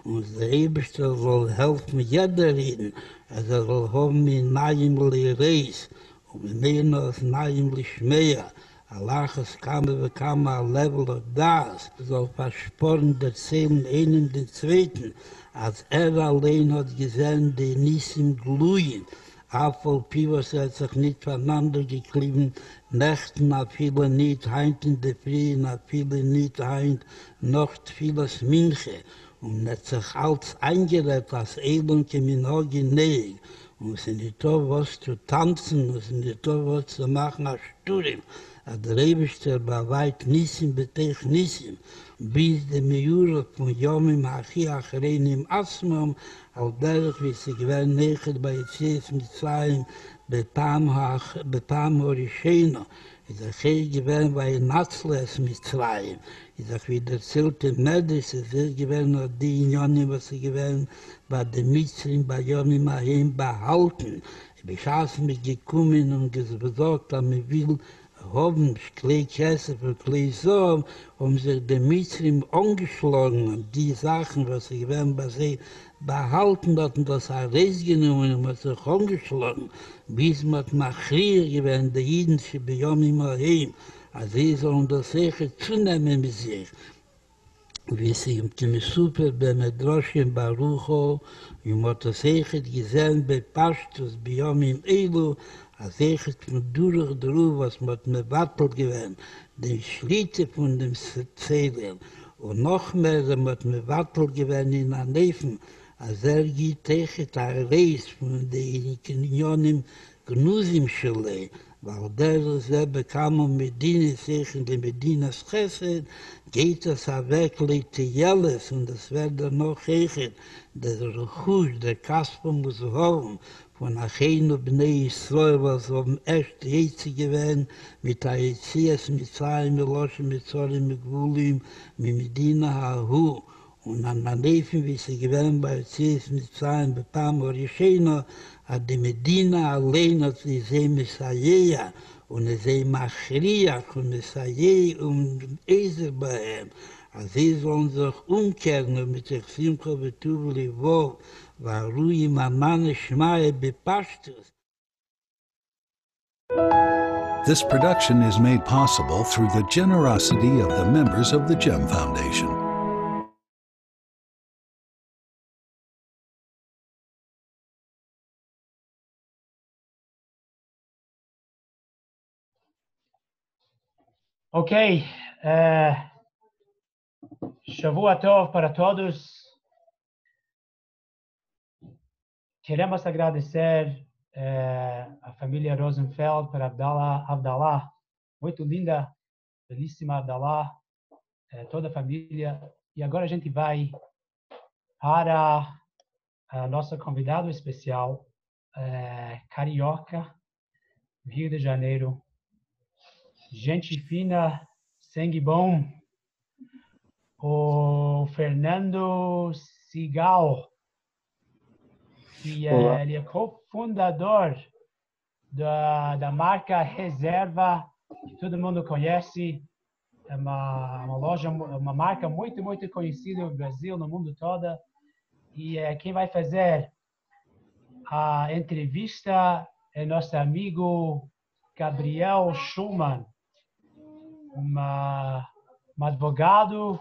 Und der Eberste soll helfen jeder reden, also soll haben in Naim Reis, und wir nehmen aus Naim Schmeier, Allahs kam a level of das, soll versporen der Zehlen einen den Zweiten, als allein hat gesehen, die Nissim glühen, Afol Pivos hat sich nicht voneinander geklieben, Nächten a viele nicht, heint in der Früh, a viele nicht heint, noch vieles Minche, und hat sich alles eingerät, als Elon kemin Ogineg, und es ist nicht so was zu tanzen, und es ist nicht so was zu machen, als Sturim, der Rebischter war weit Nissim, betech Nissim, bis der Mejura von Yomim Hachi Achrein im Asmam, al derich, wie sie gewähren, nechet bei Yetzies Mitzrayim, Bepam Horisheno, ist er hier gewähren, bei Natzles Mitzrayim, ist er wieder erzählt im Medis, ist er gewähren, noch die Unionen, was sie gewähren, bei den Mitzrim, bei Yomim Hachim behalten. Ich habe mich gekommen und gesagt, dass man will, haben Klei Kessel für Klei Sohn, sich die Mitzrim angeschlagen, die Sachen, was sie werden bei sie behalten hatten, das Reis genommen und sich angeschlagen, bis man Machrier gewesen, die jüdische Bejomim Ahim, also sie sollen das sicher zunehmen mit sich. Wie sie im Timisuper bei Medroshim Barucho, wie man das sicher gesehen bei Pashtus Bejomim Elu, als ich von durch was mit mir wattelt gewesen, den Schritte von dem Zähler, und noch mehr mit mir wattelt gewesen in der Neffen, als geht der Reis von den Unionen Gnusim-Schule, weil der sehr bekam und Medina sich in die Medinas Chesed, geht es weg, Jeles, und es wird dann noch hechet, der Rechush, der Kasper muss holen, von Achenu Bnei Yisrael, was am ersten Jetzi gewesen, mit der Jetzies Mitzrayim, Meloshim, Mitzorim, Megvulim, mit Medina Hahu, und an Manefen, wie sie gewesen bei Jetzies Mitzrayim, Bepam Horisheno, hat die Medina allein hat sie sehen Messiah, und sie sehen Machriach und Messiah und Ezer bei ihm. Also sie sollen sich umkehren und mit sich Simcha Betuvli Wov, Varui Mamane Shmae Bepashtus. This production is made possible through the generosity of the members of the GEM Foundation. Ok, Shavua Tov para todos. Queremos agradecer a família Rosenfeld para Abdallah, muito linda, belíssima Abdallah, toda a família. E agora a gente vai para a nossa convidado especial, carioca, Rio de Janeiro. Gente fina, sangue bom, o Fernando Sigal, que ele é cofundador da marca Reserva, que todo mundo conhece. É uma loja, uma marca muito, muito conhecida no Brasil, no mundo todo. E quem vai fazer a entrevista é nosso amigo Gabriel Schumann, um advogado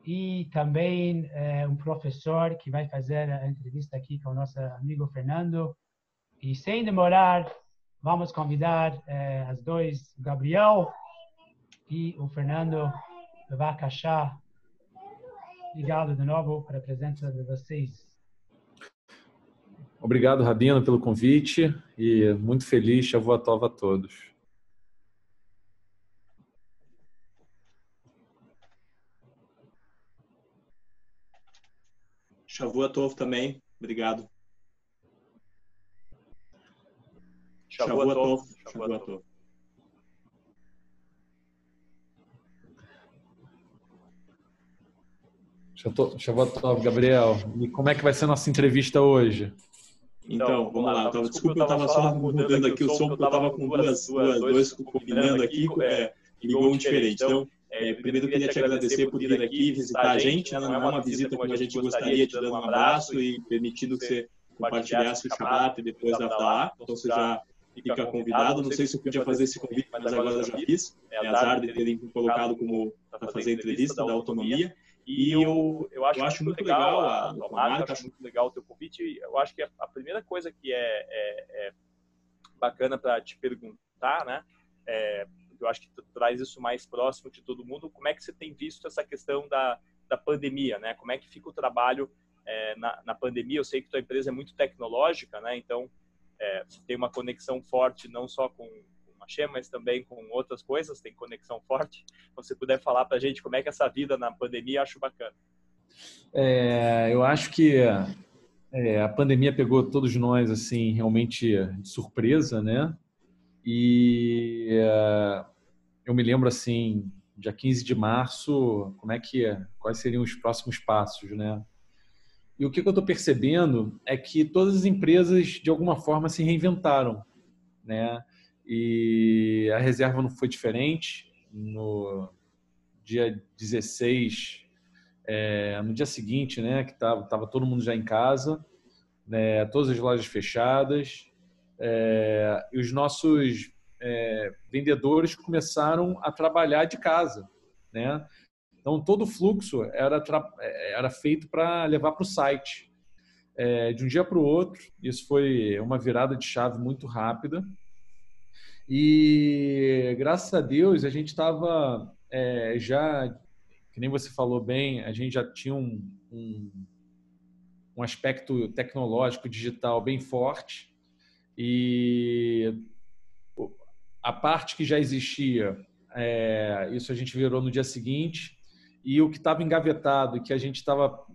e também um professor que vai fazer a entrevista aqui com o nosso amigo Fernando. E sem demorar, vamos convidar os dois, o Gabriel e o Fernando Bevakashá. Obrigado de novo pela presença de vocês. Obrigado, Rabino, pelo convite e muito feliz, Shavua Tov a todos. Shavua Tov também, obrigado. Shavua Tov. Shavua Tov. Shavua Tov, Gabriel. E como é que vai ser a nossa entrevista hoje? Então, vamos lá. Desculpa, eu estava só mudando aqui o som, porque eu estava com dois combinando aqui, ligou um diferente. Então, Primeiro, eu queria te agradecer por vir aqui visitar a gente. Não é uma visita como a gente gostaria, te dando um abraço e permitindo que você compartilhasse o Shabbat e depois a Aftalá. Então, você já fica convidado. Não sei se eu podia fazer esse convite, mas agora eu já fiz. É azar de terem me colocado para fazer a entrevista da autonomia. E eu acho muito legal a tua marca, acho muito legal o teu convite. Eu acho que a primeira coisa que é bacana para te perguntar, né? Eu acho que tu traz isso mais próximo de todo mundo. Como é que você tem visto essa questão da pandemia, né? Como é que fica o trabalho na pandemia? Eu sei que tua empresa é muito tecnológica, né? Então, você tem uma conexão forte não só com a Shem, mas também com outras coisas, tem conexão forte. Então, se você puder falar para a gente como é que é essa vida na pandemia, eu acho bacana. Eu acho que a pandemia pegou todos nós assim realmente de surpresa, né? E eu me lembro assim, dia 15 de março, quais seriam os próximos passos, né? E o que eu estou percebendo é que todas as empresas de alguma forma se reinventaram, né? E a reserva não foi diferente. No dia 16, no dia seguinte, né, que tava todo mundo já em casa, né, todas as lojas fechadas, e os nossos vendedores começaram a trabalhar de casa, né? Então, todo o fluxo era feito para levar para o site. De um dia para o outro, isso foi uma virada de chave muito rápida. E, graças a Deus, a gente estava já, que nem você falou bem, a gente já tinha um aspecto tecnológico, digital bem forte. E a parte que já existia, isso a gente virou no dia seguinte. E o que estava engavetado e que a gente estava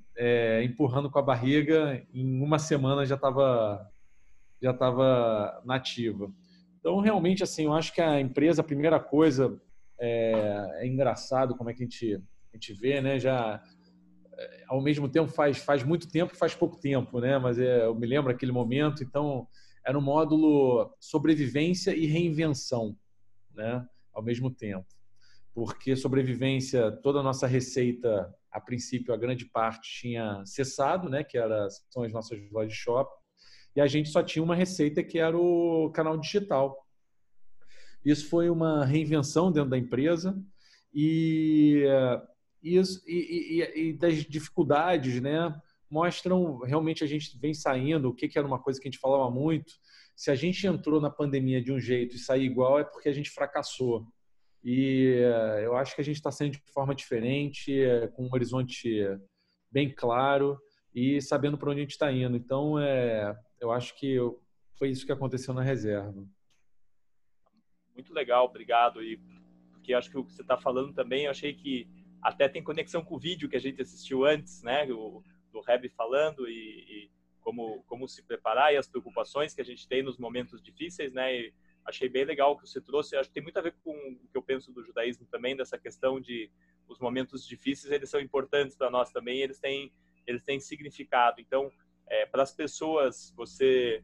empurrando com a barriga, em uma semana já estava nativa. Então, realmente, assim, eu acho que a empresa, a primeira coisa, é engraçado como é que a gente vê, né? Já, ao mesmo tempo, faz muito tempo e faz pouco tempo, né? Mas eu me lembro aquele momento, então, era um módulo sobrevivência e reinvenção, né? Ao mesmo tempo. Porque sobrevivência, toda a nossa receita, a princípio, a grande parte tinha cessado, né? Que são as nossas lojas de shopping. E a gente só tinha uma receita que era o canal digital. Isso foi uma reinvenção dentro da empresa e das dificuldades, né, mostram realmente a gente vem saindo, o que era uma coisa que a gente falava muito. Se a gente entrou na pandemia de um jeito e sair igual é porque a gente fracassou. E eu acho que a gente está saindo de forma diferente, com um horizonte bem claro e sabendo para onde a gente está indo. Então, eu acho que foi isso que aconteceu na reserva. Muito legal, obrigado. E porque acho que o que você está falando também, eu achei que até tem conexão com o vídeo que a gente assistiu antes, né? Do Reb falando e como se preparar e as preocupações que a gente tem nos momentos difíceis, né? E achei bem legal o que você trouxe. Acho que tem muito a ver com o que eu penso do judaísmo também, dessa questão de os momentos difíceis, eles são importantes para nós também, eles têm significado. Então, para as pessoas, você,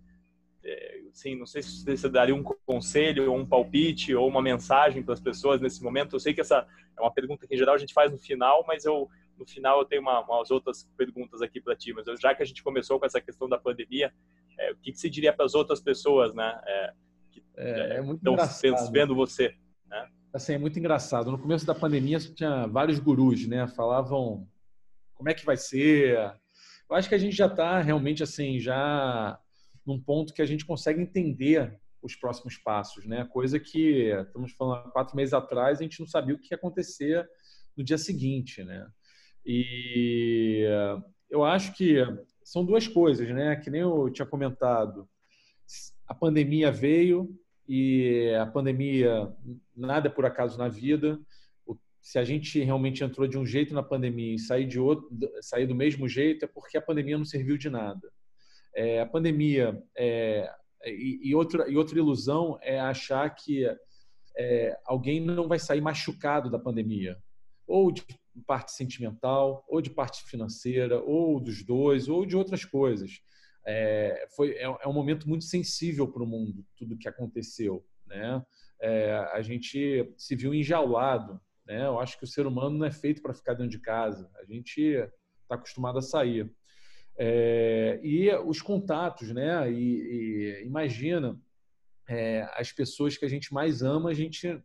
sim, não sei se você daria um conselho, ou um palpite, ou uma mensagem para as pessoas nesse momento. Eu sei que essa é uma pergunta que, em geral, a gente faz no final, mas no final eu tenho umas outras perguntas aqui para ti. Mas já que a gente começou com essa questão da pandemia, o que você diria para as outras pessoas, né? Que estão vendo você, né? Assim, é muito engraçado. No começo da pandemia tinha vários gurus, né? Falavam como é que vai ser. Eu acho que a gente já está realmente assim, já num ponto que a gente consegue entender os próximos passos, né? Coisa que estamos falando 4 meses atrás, a gente não sabia o que ia acontecer no dia seguinte, né? E eu acho que são duas coisas, né? Que nem eu tinha comentado. A pandemia veio e a pandemia, nada é por acaso na vida. Se a gente realmente entrou de um jeito na pandemia e sair do mesmo jeito, é porque a pandemia não serviu de nada. A pandemia e outra ilusão é achar que alguém não vai sair machucado da pandemia, ou de parte sentimental, ou de parte financeira, ou dos dois, ou de outras coisas. É um momento muito sensível para o mundo, tudo que aconteceu, né? A gente se viu enjaulado né? Eu acho que o ser humano não é feito para ficar dentro de casa. A gente está acostumado a sair. E os contatos, né? E imagina, as pessoas que a gente mais ama, a gente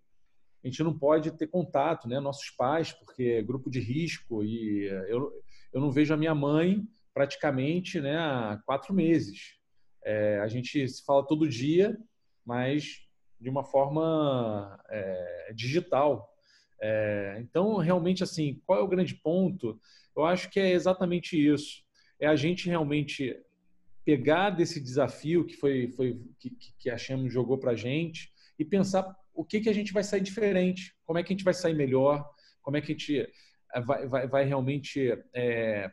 não pode ter contato, né? Nossos pais, porque é grupo de risco, e eu não vejo a minha mãe praticamente, né, há 4 meses. A gente se fala todo dia, mas de uma forma digital. Então, realmente, assim, qual é o grande ponto? Eu acho que é exatamente isso. É a gente realmente pegar desse desafio que a Shem jogou para a gente e pensar o que a gente vai sair diferente, como é que a gente vai sair melhor, como é que a gente vai realmente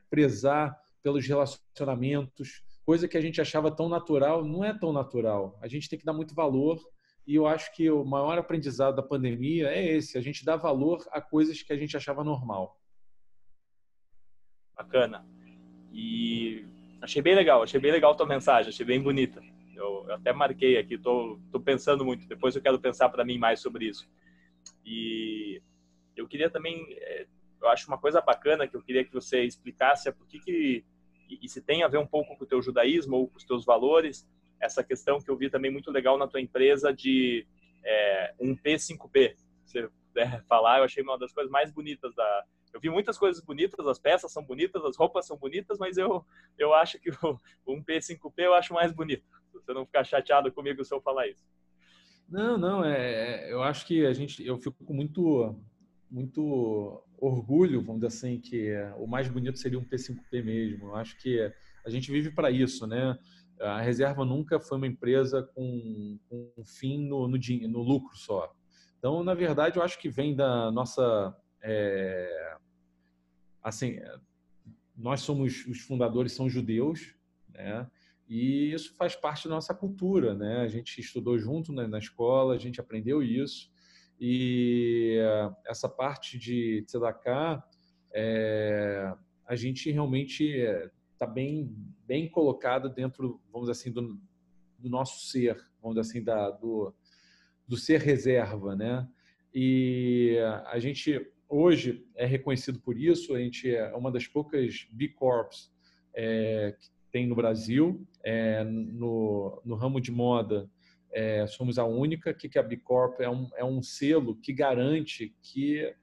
prezar pelos relacionamentos, coisa que a gente achava tão natural, não é tão natural. A gente tem que dar muito valor, e eu acho que o maior aprendizado da pandemia é esse, a gente dá valor a coisas que a gente achava normal. Bacana. E achei bem legal a tua mensagem, achei bem bonita. Eu até marquei aqui, tô pensando muito, depois eu quero pensar para mim mais sobre isso. E eu queria também, eu acho uma coisa bacana que eu queria que você explicasse por que e se tem a ver um pouco com o teu judaísmo ou com os teus valores, essa questão que eu vi também muito legal na tua empresa de 1P5P. Se você puder falar, eu achei uma das coisas mais bonitas da... Eu vi muitas coisas bonitas, as peças são bonitas, as roupas são bonitas, mas eu acho que o 1P5P eu acho mais bonito. Se você não ficar chateado comigo se eu falar isso. Não, eu acho que eu fico com muito orgulho, vamos dizer assim, que o mais bonito seria um P5P mesmo. Eu acho que a gente vive para isso, né? A Reserva nunca foi uma empresa com um fim no lucro só. Então, na verdade, eu acho que vem da nossa... assim, os fundadores são judeus, né? E isso faz parte da nossa cultura, né? A gente estudou junto, né, na escola, a gente aprendeu isso. E essa parte de tzedakah, a gente realmente está bem colocado dentro, vamos dizer assim, do nosso ser, vamos dizer assim, do ser reserva, né? E a gente hoje é reconhecido por isso. A gente é uma das poucas B Corps que tem no Brasil. No ramo de moda, somos a única. O que é a B Corp? É um selo que garante que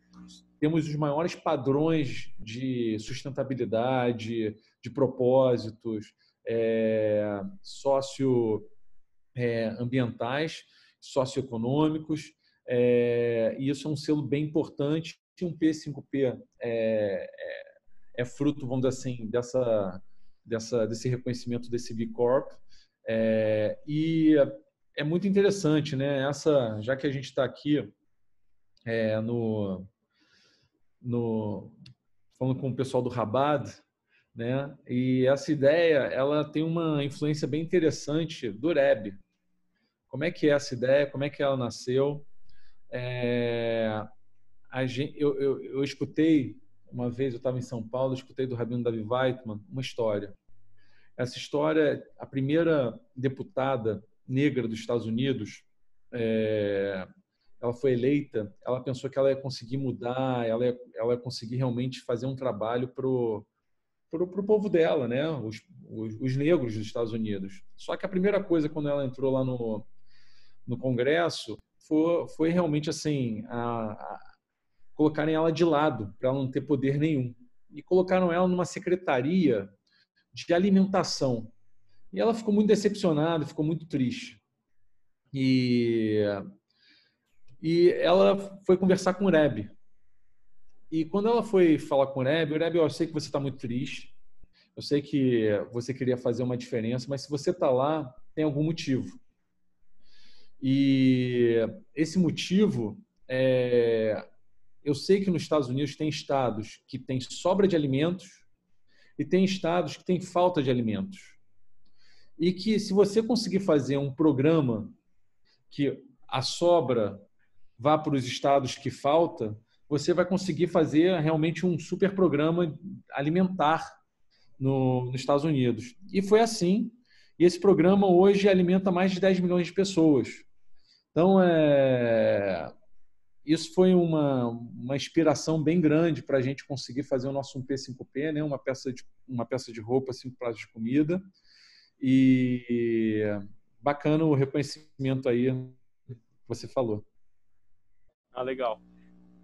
temos os maiores padrões de sustentabilidade, de propósitos socioambientais, socioeconômicos, e isso é um selo bem importante. Um P5P é fruto, vamos dizer assim, desse reconhecimento desse B Corp, e é muito interessante, né? Já que a gente está aqui falando com o pessoal do Rabad, né? E essa ideia, ela tem uma influência bem interessante do Rebbe. Como é que é essa ideia? Como é que ela nasceu? Eu escutei uma vez, eu estava em São Paulo, escutei do Rabino Davi Weitman uma história. Essa história, a primeira deputada negra dos Estados Unidos, ela foi eleita, ela pensou que ela ia conseguir mudar, ela ia conseguir realmente fazer um trabalho pro povo dela, né? Os negros dos Estados Unidos. Só que a primeira coisa, quando ela entrou lá no Congresso, foi realmente assim, colocarem ela de lado, para ela não ter poder nenhum. E colocaram ela numa secretaria de alimentação. E ela ficou muito decepcionada, ficou muito triste. E ela foi conversar com o Rebbe. E quando ela foi falar com o Rebbe, eu sei que você está muito triste, eu sei que você queria fazer uma diferença, mas se você está lá, tem algum motivo. E esse motivo eu sei que nos Estados Unidos tem estados que têm sobra de alimentos e tem estados que têm falta de alimentos. E que se você conseguir fazer um programa que a sobra vá para os estados que falta, você vai conseguir fazer realmente um super programa alimentar nos Estados Unidos. E foi assim. E esse programa hoje alimenta mais de 10 milhões de pessoas. Então, isso foi uma inspiração bem grande para a gente conseguir fazer o nosso 1P5P, né? Uma peça de roupa, 5 pratos de comida. E bacana o reconhecimento aí que você falou. Ah, legal.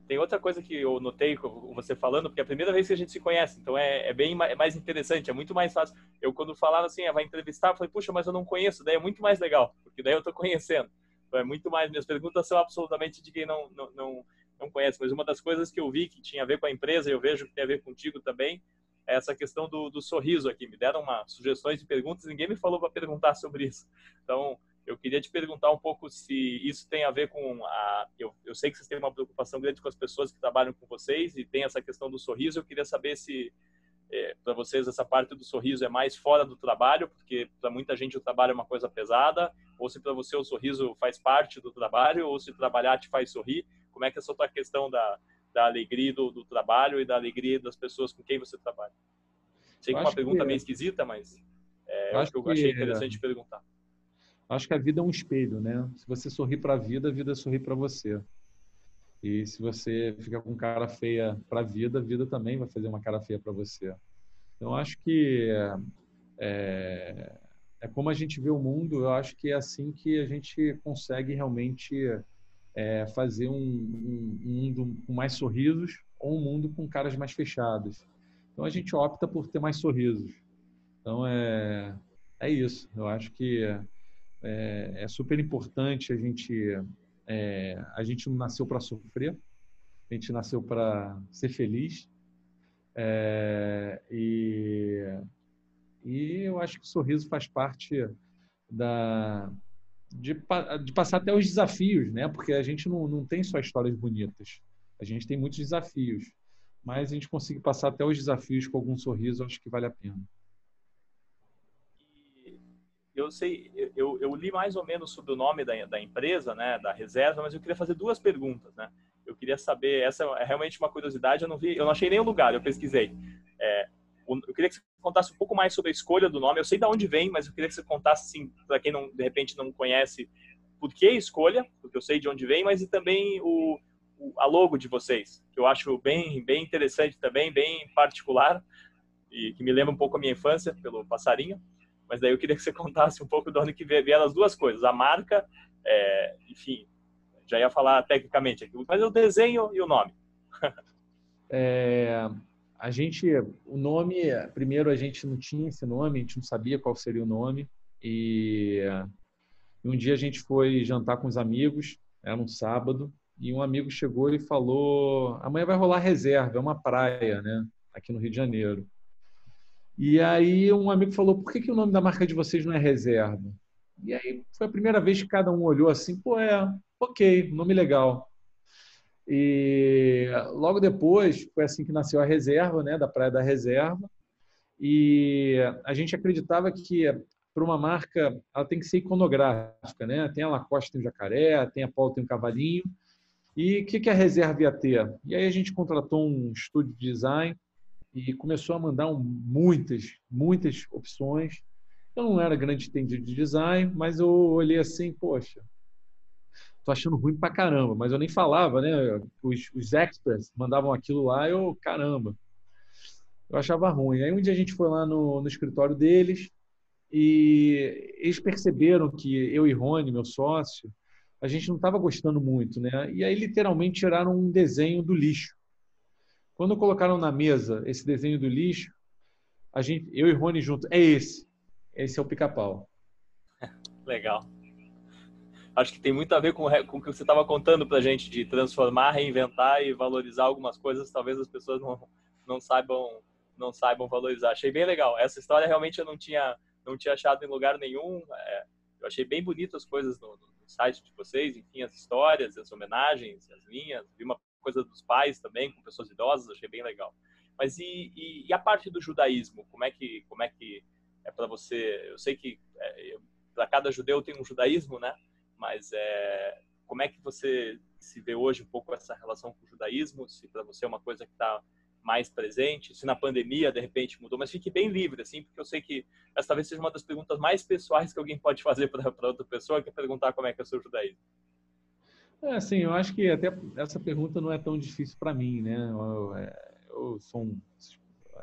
Tem outra coisa que eu notei com você falando, porque é a primeira vez que a gente se conhece, então é bem mais interessante, é muito mais fácil. Eu, quando falava assim, vai entrevistar, eu falei, puxa, mas eu não conheço, daí é muito mais legal, porque daí eu tô conhecendo. Então é muito mais, minhas perguntas são absolutamente de quem não conhece, mas uma das coisas que eu vi que tinha a ver com a empresa, e eu vejo que tem a ver contigo também, é essa questão do sorriso aqui. Me deram sugestões de perguntas, ninguém me falou para perguntar sobre isso. Então, eu queria te perguntar um pouco se isso tem a ver com eu sei que vocês têm uma preocupação grande com as pessoas que trabalham com vocês e tem essa questão do sorriso. Eu queria saber se para vocês essa parte do sorriso é mais fora do trabalho, porque para muita gente o trabalho é uma coisa pesada, ou se para você o sorriso faz parte do trabalho, ou se trabalhar te faz sorrir. Como é que é essa tua questão da alegria do trabalho e da alegria das pessoas com quem você trabalha? Sei que é uma pergunta meio esquisita, mas eu achei interessante perguntar. Acho que a vida é um espelho, né? Se você sorri para a vida sorri para você. E se você fica com cara feia para a vida também vai fazer uma cara feia para você. Então, acho que é como a gente vê o mundo. Eu acho que é assim que a gente consegue realmente fazer um mundo com mais sorrisos ou um mundo com caras mais fechadas. Então, a gente opta por ter mais sorrisos. Então, é isso. Eu acho que é super importante a gente não nasceu para sofrer, a gente nasceu para ser feliz, e eu acho que o sorriso faz parte de passar até os desafios, né? Porque a gente não tem só histórias bonitas, a gente tem muitos desafios, mas a gente conseguir passar até os desafios com algum sorriso, acho que vale a pena. Eu sei, eu li mais ou menos sobre o nome da empresa, né, da reserva, mas eu queria fazer duas perguntas, né? Eu queria saber, essa é realmente uma curiosidade, eu não achei nenhum lugar, eu pesquisei. Eu queria que você contasse um pouco mais sobre a escolha do nome. Eu sei de onde vem, mas eu queria que você contasse, assim, para quem de repente não conhece, por que a escolha, porque eu sei de onde vem, mas e também a logo de vocês, que eu acho bem interessante também, bem particular, e que me lembra um pouco a minha infância, pelo passarinho. Mas daí eu queria que você contasse um pouco de onde que vieram as duas coisas. A marca, enfim, já ia falar tecnicamente aqui, mas o desenho e o nome. O nome, primeiro a gente não tinha esse nome, a gente não sabia qual seria o nome. E um dia a gente foi jantar com os amigos, era um sábado, e um amigo chegou e falou: amanhã vai rolar reserva, é uma praia, né, aqui no Rio de Janeiro. E aí um amigo falou: por que o nome da marca de vocês não é Reserva? E aí foi a primeira vez que cada um olhou assim: pô, ok, nome legal. E logo depois foi assim que nasceu a Reserva, né, da Praia da Reserva. E a gente acreditava que para uma marca ela tem que ser iconográfica, né? Tem a Lacoste, tem o jacaré, tem a Polo, tem o cavalinho. E o que a Reserva ia ter? E aí a gente contratou um estúdio de design e começou a mandar muitas opções. Eu não era grande entendido de design, mas eu olhei assim, poxa, tô achando ruim pra caramba, mas eu nem falava, né? Os experts mandavam aquilo lá, caramba, eu achava ruim. Aí um dia a gente foi lá no escritório deles e eles perceberam que eu e Rony, meu sócio, a gente não estava gostando muito, né? E aí literalmente tiraram um desenho do lixo. Quando colocaram na mesa esse desenho do lixo, eu e Rony junto, esse é o Pica-Pau. Legal. Acho que tem muito a ver com o que você estava contando para a gente, de transformar, reinventar e valorizar algumas coisas, talvez as pessoas não saibam valorizar. Achei bem legal. Essa história realmente eu não tinha achado em lugar nenhum. Eu achei bem bonito as coisas no site de vocês, enfim, as histórias, as homenagens, as linhas. Vi uma coisa dos pais também, com pessoas idosas, achei bem legal. Mas e a parte do judaísmo? Como é que é para você? Eu sei que para cada judeu tem um judaísmo, né? Mas como é que você se vê hoje um pouco essa relação com o judaísmo? Se para você é uma coisa que está mais presente, se na pandemia de repente mudou, mas fique bem livre, assim, porque eu sei que essa talvez seja uma das perguntas mais pessoais que alguém pode fazer para outra pessoa, que é perguntar como é que é o seu judaísmo. Assim, eu acho que até essa pergunta não é tão difícil para mim, né? Eu sou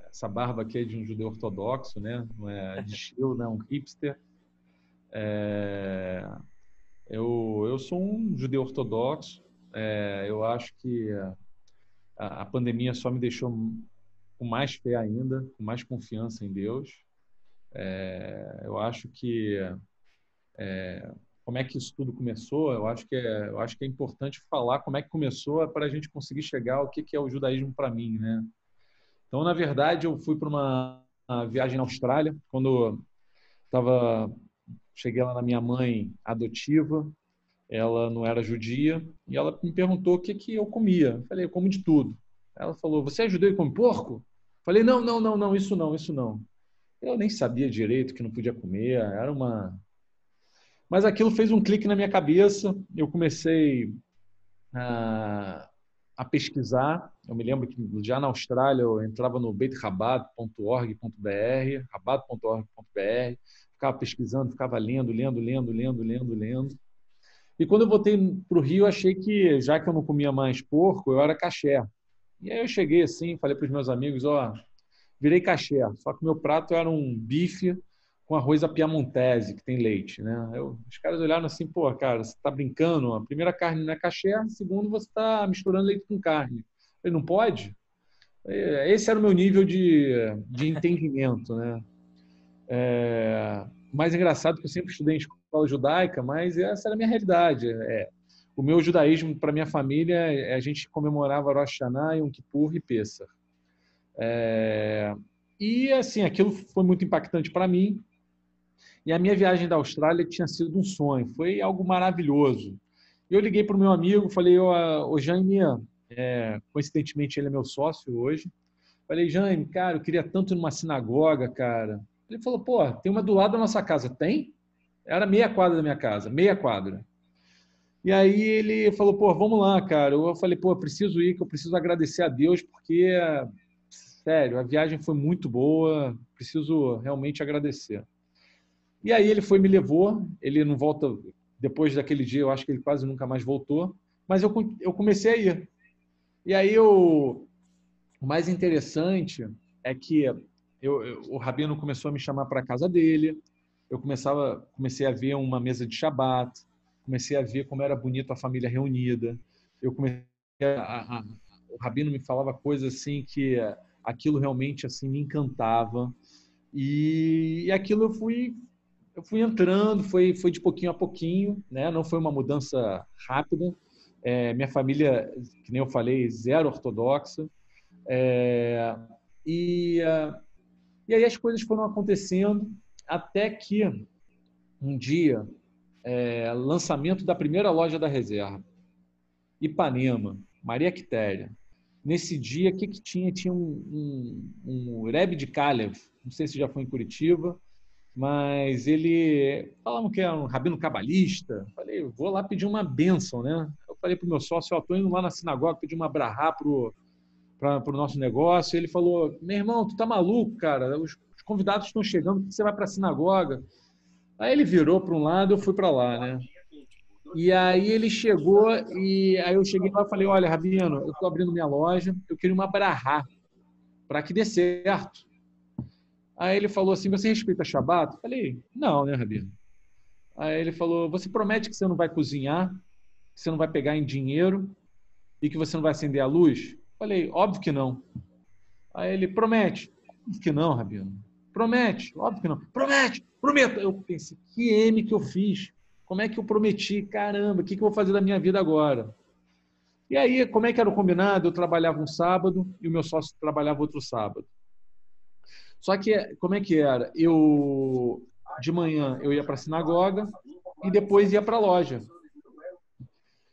essa barba aqui é de um judeu ortodoxo, né? Não é de estilo, né? Um hipster. É, eu sou um judeu ortodoxo. Eu acho que a pandemia só me deixou com mais fé ainda, com mais confiança em Deus. Eu acho que como é que isso tudo começou? Eu acho que é importante falar como é que começou para a gente conseguir chegar ao que é o judaísmo para mim, né? Então, na verdade, eu fui para uma viagem na Austrália quando estava cheguei lá na minha mãe adotiva. Ela não era judia e ela me perguntou o que eu comia. Eu falei, eu como de tudo. Ela falou, você é judeu e come porco? Eu falei, não, não, não, não, isso não, isso não. Eu nem sabia direito que não podia comer, era uma... Mas aquilo fez um clique na minha cabeça, eu comecei a pesquisar. Eu me lembro que já na Austrália eu entrava no beitrabad.org.br, rabad.org.br, ficava pesquisando, ficava lendo. E quando eu voltei para o Rio, achei que, já que eu não comia mais porco, eu era kasher. E aí eu cheguei assim, falei para os meus amigos, virei kasher. Só que o meu prato era um bife com arroz à piamontese, que tem leite, né? Os caras olharam assim, pô, cara, você está brincando? A primeira, carne não é kasher, a segunda, você está misturando leite com carne. Eu falei, não pode? Esse era o meu nível de entendimento, né? Mais engraçado que eu sempre estudei em escola judaica, mas essa era a minha realidade. O meu judaísmo, para minha família, a gente comemorava Rosh Hashanah, Yom Kippur e Pessah. E, assim, aquilo foi muito impactante para mim. E a minha viagem da Austrália tinha sido um sonho, foi algo maravilhoso. E eu liguei para o meu amigo, falei, ô Jaime, coincidentemente ele é meu sócio hoje. Falei, Jaime, cara, eu queria tanto ir numa sinagoga, cara. Ele falou, pô, tem uma do lado da nossa casa. Tem? Era meia quadra da minha casa, meia quadra. E aí ele falou, pô, vamos lá, cara. Eu falei, pô, eu preciso ir, que eu preciso agradecer a Deus, porque, sério, a viagem foi muito boa, preciso realmente agradecer. E aí ele foi e me levou, ele não volta, depois daquele dia, eu acho que ele quase nunca mais voltou, mas eu comecei a ir. E aí o mais interessante é que o Rabino começou a me chamar para a casa dele, eu comecei a ver uma mesa de Shabat, comecei a ver como era bonito a família reunida, o Rabino me falava coisas assim que aquilo realmente assim me encantava, e aquilo eu fui entrando, foi de pouquinho a pouquinho, né? Não foi uma mudança rápida. Minha família, que nem eu falei, zero ortodoxa. E aí as coisas foram acontecendo até que um dia, lançamento da primeira loja da reserva, Ipanema, Maria Quitéria. Nesse dia, o que tinha? Tinha um Rebbe de Kalev, não sei se já foi em Curitiba, mas ele falavam que era um rabino cabalista. Falei, vou lá pedir uma bênção, né? Eu falei para o meu sócio, estou indo lá na sinagoga pedir uma brahá para o nosso negócio. Ele falou, meu irmão, tu tá maluco, cara? Os convidados estão chegando, por que você vai para a sinagoga? Aí ele virou para um lado, eu fui para lá, né? E aí ele chegou, e aí eu cheguei lá e falei, olha, Rabino, eu estou abrindo minha loja, eu queria uma brahá para que dê certo. Aí ele falou assim, você respeita Shabat? Eu falei, não, né, Rabino? Aí ele falou, você promete que você não vai cozinhar, que você não vai pegar em dinheiro e que você não vai acender a luz? Eu falei, óbvio que não. Aí ele, promete? Óbvio que não, Rabino. Promete? Óbvio que não. Promete! Prometo! Eu pensei, que M que eu fiz? Como é que eu prometi? Caramba, o que eu vou fazer da minha vida agora? E aí, como é que era o combinado? Eu trabalhava um sábado e o meu sócio trabalhava outro sábado. Só que, como é que era? De manhã, eu ia para a sinagoga e depois ia para a loja.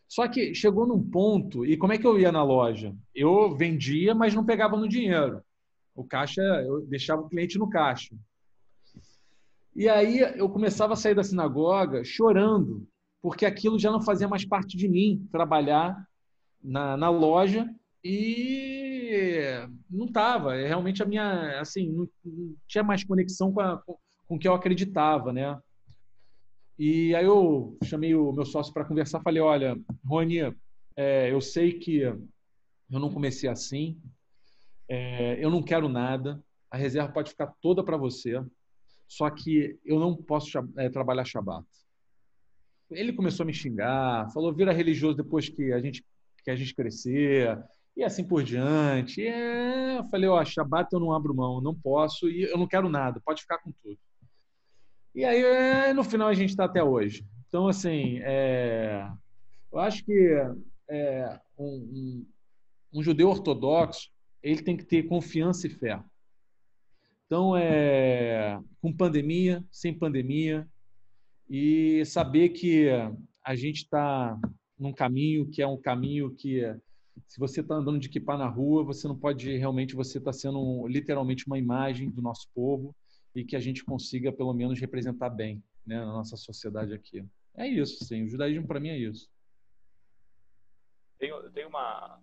Só que chegou num ponto, e como é que eu ia na loja? Eu vendia, mas não pegava no dinheiro. O caixa, eu deixava o cliente no caixa. E aí eu começava a sair da sinagoga chorando, porque aquilo já não fazia mais parte de mim, trabalhar na loja, e não estava. Realmente a minha, assim, não tinha mais conexão com o que eu acreditava, né? E aí eu chamei o meu sócio para conversar, falei, olha, Rony, eu sei que eu não comecei assim, eu não quero nada, a reserva pode ficar toda para você, só que eu não posso trabalhar Shabat. Ele começou a me xingar, falou, vira religioso depois que a gente crescer, e assim por diante. Eu falei, ó, Shabat eu não abro mão, não posso, e eu não quero nada, pode ficar com tudo. E aí, no final, a gente está até hoje. Então, assim, eu acho que um judeu ortodoxo, ele tem que ter confiança e fé. Então, com pandemia, sem pandemia, e saber que a gente está num caminho que é um caminho que, se você está andando de kippah na rua, você não pode realmente, você está sendo literalmente uma imagem do nosso povo e que a gente consiga, pelo menos, representar bem, né, na nossa sociedade aqui. É isso, sim. O judaísmo, para mim, é isso. Eu tenho uma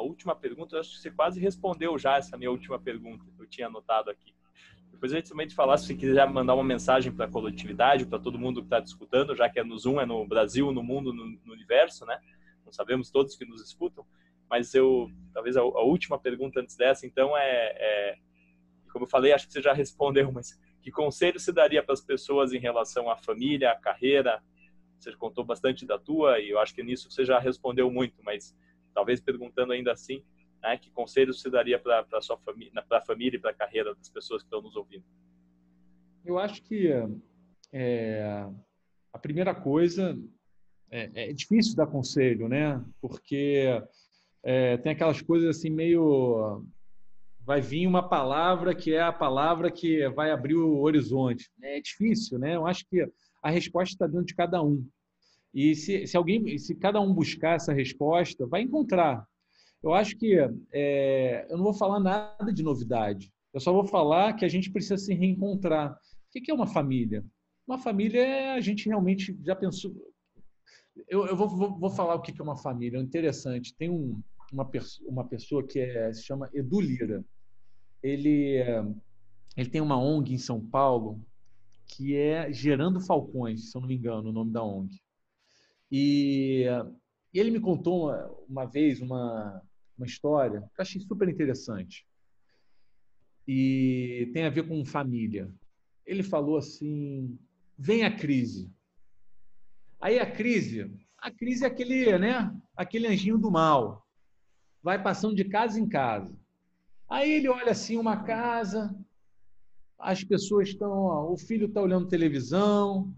última pergunta. Eu acho que você quase respondeu já essa minha última pergunta que eu tinha anotado aqui. Depois a gente também te falar, se você quiser mandar uma mensagem para a coletividade, para todo mundo que está disputando, já que é no Zoom, é no Brasil, no mundo, no universo, né? Não sabemos todos que nos escutam, mas talvez a última pergunta antes dessa, então, como eu falei, acho que você já respondeu, mas que conselho você daria para as pessoas em relação à família, à carreira? Você contou bastante da tua e eu acho que nisso você já respondeu muito, mas talvez perguntando ainda assim, né, que conselhos você daria para a família e para a carreira das pessoas que estão nos ouvindo? Eu acho que a primeira coisa é difícil dar conselho, né? Porque tem aquelas coisas assim meio... Vai vir uma palavra que é a palavra que vai abrir o horizonte. É difícil, né? Eu acho que a resposta está dentro de cada um. E se cada um buscar essa resposta, vai encontrar. Eu acho que eu não vou falar nada de novidade. Eu só vou falar que a gente precisa se reencontrar. O que é uma família? Uma família a gente realmente já pensou... Eu vou falar o que é uma família. É interessante. Tem uma pessoa que se chama Edu Lira. Ele tem uma ONG em São Paulo que é Gerando Falcões, se eu não me engano, o nome da ONG. E ele me contou uma vez uma história que eu achei super interessante. E tem a ver com família. Ele falou assim, vem a crise. Aí a crise é aquele, né, aquele anjinho do mal. Vai passando de casa em casa. Aí ele olha assim uma casa, as pessoas estão, o filho está olhando televisão,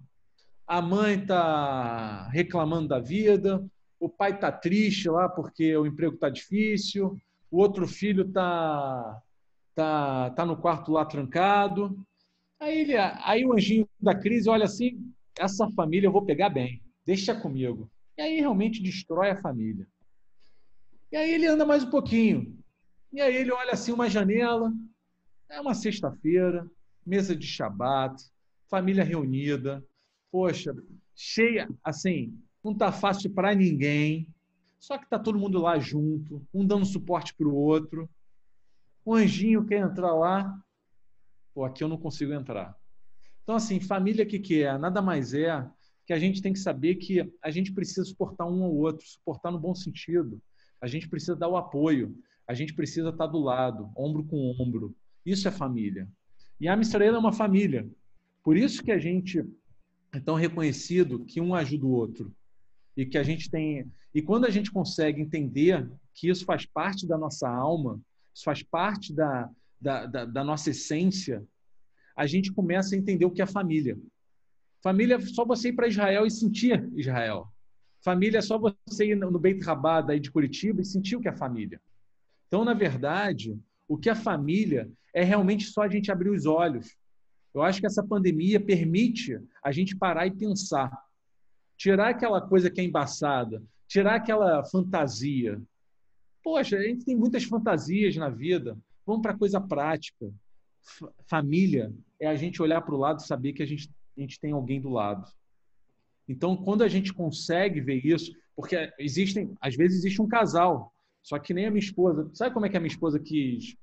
a mãe está reclamando da vida, o pai está triste lá porque o emprego está difícil, o outro filho tá no quarto lá trancado. Aí o anjinho da crise olha assim, essa família eu vou pegar bem, deixa comigo. E aí realmente destrói a família. E aí ele anda mais um pouquinho. E aí ele olha assim uma janela, é uma sexta-feira, mesa de Shabat, família reunida, poxa, cheia, assim, não está fácil para ninguém, só que está todo mundo lá junto, um dando suporte para o outro. O anjinho quer entrar lá, pô, aqui eu não consigo entrar. Então, assim, família que é? Nada mais é que a gente tem que saber que a gente precisa suportar um ao outro, suportar no bom sentido. A gente precisa dar o apoio, a gente precisa estar do lado, ombro com ombro. Isso é família. E a Am Israel é uma família. Por isso que a gente é tão reconhecido que um ajuda o outro. E que a gente tem... E quando a gente consegue entender que isso faz parte da nossa alma, isso faz parte da nossa essência, a gente começa a entender o que é família. Família é só você ir para Israel e sentir Israel. Família é só você ir no Beit Rabá daí de Curitiba e sentir o que é família. Então, na verdade, o que é família é realmente só a gente abrir os olhos. Eu acho que essa pandemia permite a gente parar e pensar. Tirar aquela coisa que é embaçada, tirar aquela fantasia. Poxa, a gente tem muitas fantasias na vida. Vamos para a coisa prática. Família é a gente olhar para o lado e saber que a gente tem alguém do lado. Então, quando a gente consegue ver isso, porque às vezes existe um casal, só que nem a minha esposa, sabe como é que a minha esposa quis?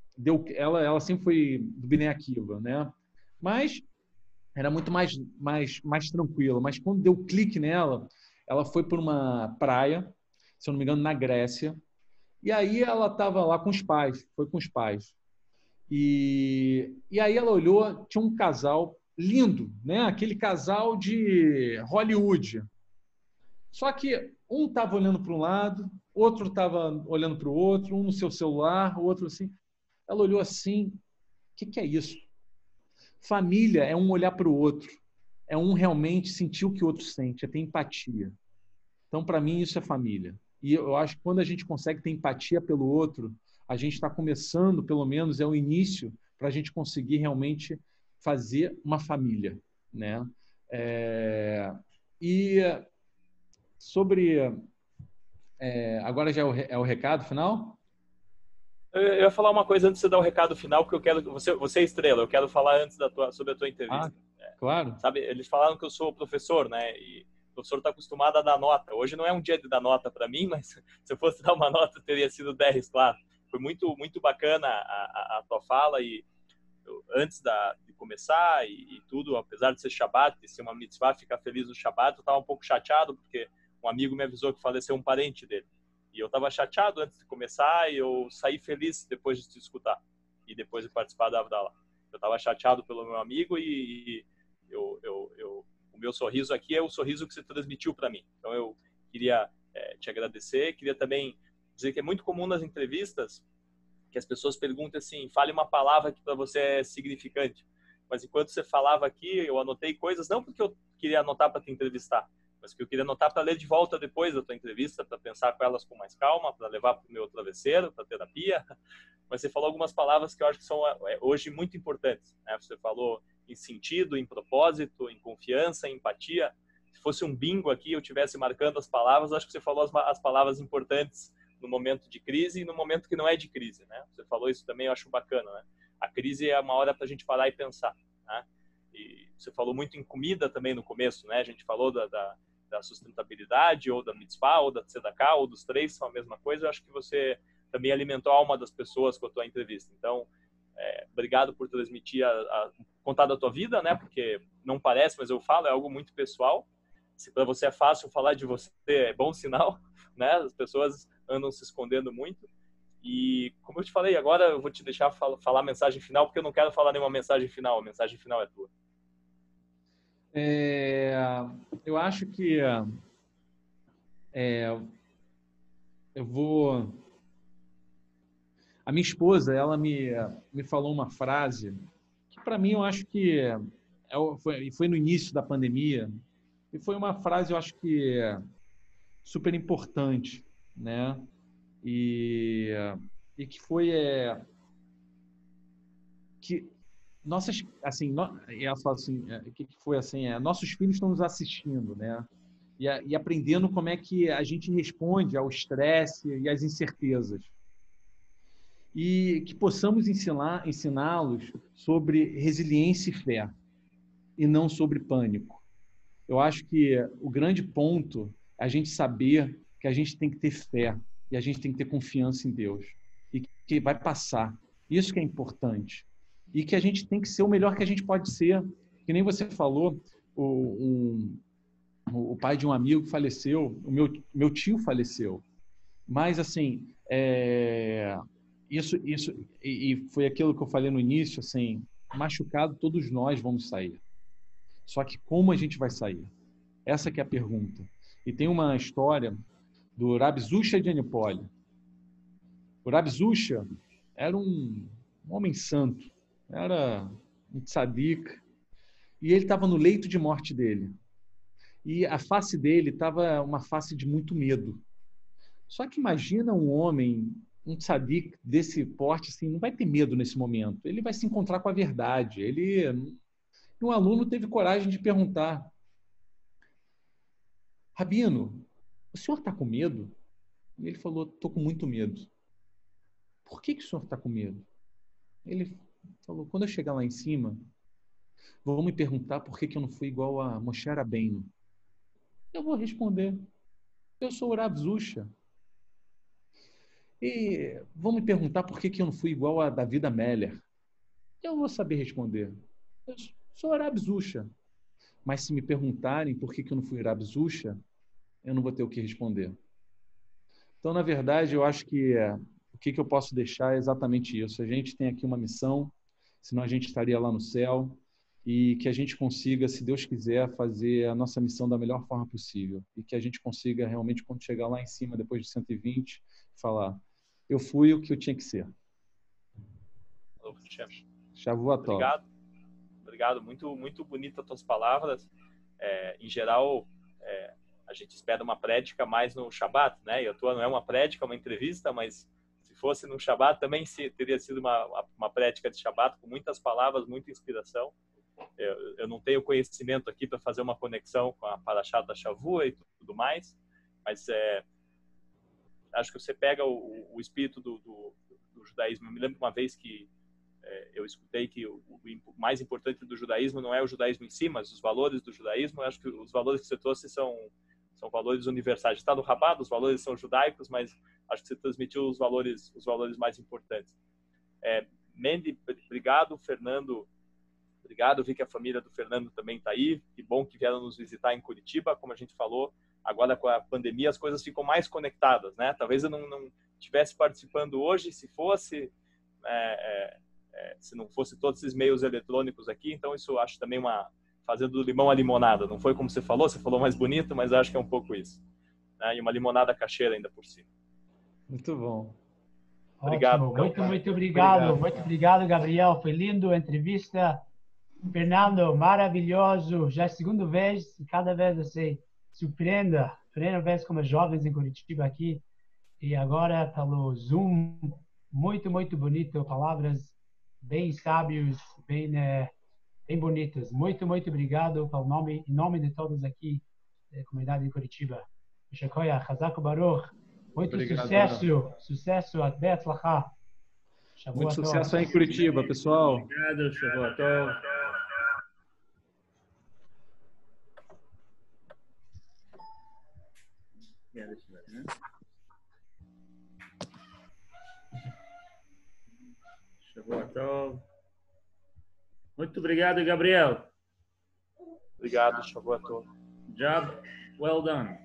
Ela sempre foi do Bnei Akiva, né? Mas era muito mais tranquila. Mas quando deu clique nela, ela foi por uma praia, se eu não me engano, na Grécia. E aí ela estava lá com os pais, foi com os pais. E aí ela olhou, tinha um casal lindo, né? Aquele casal de Hollywood. Só que um estava olhando para um lado, outro estava olhando para o outro, um no seu celular, o outro assim. Ela olhou assim, o que é isso? Família é um olhar para o outro, é um realmente sentir o que o outro sente, é ter empatia. Então, para mim, isso é família. E eu acho que quando a gente consegue ter empatia pelo outro, a gente está começando, pelo menos, é o início para a gente conseguir realmente fazer uma família, né? E sobre... agora já é o recado final? Eu ia falar uma coisa antes de você dar o recado final, porque eu quero... Você é estrela, eu quero falar antes sobre a tua entrevista. Claro. Sabe, eles falaram que eu sou professor, né? E o professor está acostumado a dar nota. Hoje não é um dia de dar nota para mim, mas se eu fosse dar uma nota, teria sido 10, claro. Foi muito, muito bacana a tua fala e antes de começar e tudo, apesar de ser Shabbat, de ser uma mitzvah, ficar feliz no Shabbat, eu estava um pouco chateado porque um amigo me avisou que faleceu um parente dele. E eu estava chateado antes de começar e eu saí feliz depois de te escutar e depois de participar da Havdalah. Eu estava chateado pelo meu amigo e o meu sorriso aqui é o sorriso que você transmitiu para mim. Então eu queria te agradecer, queria também dizer que é muito comum nas entrevistas que as pessoas perguntam assim, fale uma palavra que para você é significante. Mas enquanto você falava aqui, eu anotei coisas, não porque eu queria anotar para te entrevistar, mas porque eu queria anotar para ler de volta depois da tua entrevista, para pensar com elas com mais calma, para levar para o meu travesseiro, para terapia. Mas você falou algumas palavras que eu acho que são hoje muito importantes, né? Você falou em sentido, em propósito, em confiança, em empatia. Se fosse um bingo aqui, eu estivesse marcando as palavras, acho que você falou as palavras importantes no momento de crise e no momento que não é de crise, né? Você falou isso também, eu acho bacana, né? A crise é uma hora para a gente parar e pensar, né? E você falou muito em comida também no começo, né? A gente falou da sustentabilidade, ou da mitzvah, ou da tzedakah, ou dos três são a mesma coisa. Eu acho que você também alimentou a alma das pessoas com a tua entrevista. Então, obrigado por transmitir, contar da tua vida, né? Porque não parece, mas eu falo, é algo muito pessoal. Se para você é fácil falar de você, é bom sinal, né? As pessoas andam se escondendo muito. E, como eu te falei, agora eu vou te deixar falar a mensagem final, porque eu não quero falar nenhuma mensagem final. A mensagem final é tua. Eu acho que eu vou... A minha esposa, ela me falou uma frase que, para mim, eu acho que foi no início da pandemia, e foi uma frase, eu acho que super importante, né? E que foi que nossas, assim, ela fala assim, que foi assim, nossos filhos estão nos assistindo, né? E aprendendo como é que a gente responde ao estresse e às incertezas. E que possamos ensiná-los sobre resiliência e fé, e não sobre pânico. Eu acho que o grande ponto é a gente saber que a gente tem que ter fé e a gente tem que ter confiança em Deus e que vai passar. Isso que é importante. E que a gente tem que ser o melhor que a gente pode ser. Que nem você falou, o pai de um amigo faleceu, o meu tio faleceu. Mas, assim, isso foi aquilo que eu falei no início, assim, machucado todos nós vamos sair. Só que como a gente vai sair? Essa que é a pergunta. E tem uma história do Rabi Zusha de Anipoli. O Rabi Zusha era um homem santo, era um tzadik, e ele estava no leito de morte dele. E a face dele estava uma face de muito medo. Só que imagina um homem, um tzadik desse porte, assim, não vai ter medo nesse momento. Ele vai se encontrar com a verdade. Um aluno teve coragem de perguntar: Rabino, o senhor está com medo? E ele falou: estou com muito medo. Por que o senhor está com medo? Ele falou: quando eu chegar lá em cima, vão me perguntar por que eu não fui igual a Moshe Rabbeinu. Eu vou responder: eu sou o Rav Zusha. E vão me perguntar por que eu não fui igual a David Ameller. Eu vou saber responder: Sou Rab Zusha. Mas se me perguntarem por que eu não fui Rab Zusha, eu não vou ter o que responder. Então, na verdade, eu acho que o que eu posso deixar é exatamente isso. A gente tem aqui uma missão, senão a gente estaria lá no céu, e que a gente consiga, se Deus quiser, fazer a nossa missão da melhor forma possível. E que a gente consiga realmente, quando chegar lá em cima, depois de 120, falar, eu fui o que eu tinha que ser. Shavua Tov. Obrigado. Obrigado. Muito, muito bonita as tuas palavras. Em geral, a gente espera uma prédica mais no Shabat, né? E a tua não é uma prédica, é uma entrevista, mas se fosse no Shabat também teria sido uma prédica de Shabat com muitas palavras, muita inspiração. Eu não tenho conhecimento aqui para fazer uma conexão com a Parashat da Shavua e tudo mais, mas acho que você pega o espírito do judaísmo. Eu me lembro uma vez que eu escutei que o mais importante do judaísmo não é o judaísmo em si, mas os valores do judaísmo. Eu acho que os valores que você trouxe são valores universais. Está no Rabat, os valores são judaicos, mas acho que você transmitiu os valores mais importantes. Mendy, obrigado. Fernando, obrigado. Vi que a família do Fernando também está aí. Que bom que vieram nos visitar em Curitiba. Como a gente falou, agora com a pandemia as coisas ficam mais conectadas, né? Talvez eu não estivesse participando hoje, se fosse, se não fosse todos esses meios eletrônicos aqui. Então isso eu acho também fazendo do limão a limonada. Não foi como você falou mais bonito, mas acho que é um pouco isso, né? E uma limonada cacheira ainda por cima. Muito bom. Obrigado. Ótimo. Muito obrigado. Muito obrigado, Gabriel. Foi lindo a entrevista. Fernando, maravilhoso. Já é a segunda vez e cada vez você surpreenda. Primeira vez como jovens em Curitiba aqui e agora pelo Zoom. Muito, muito bonito. Palavras bem sábios, bem bonitas. Muito, muito obrigado em nome de todos aqui da comunidade de Curitiba. Shakoya, Chazak Baruch. Muito obrigado, sucesso, Betzlachá. Muito sucesso aí em Curitiba, pessoal. Obrigado, Shavua Tov. Shavua Tov. Muito obrigado, Gabriel. Obrigado, Shavua Tov. Job well done.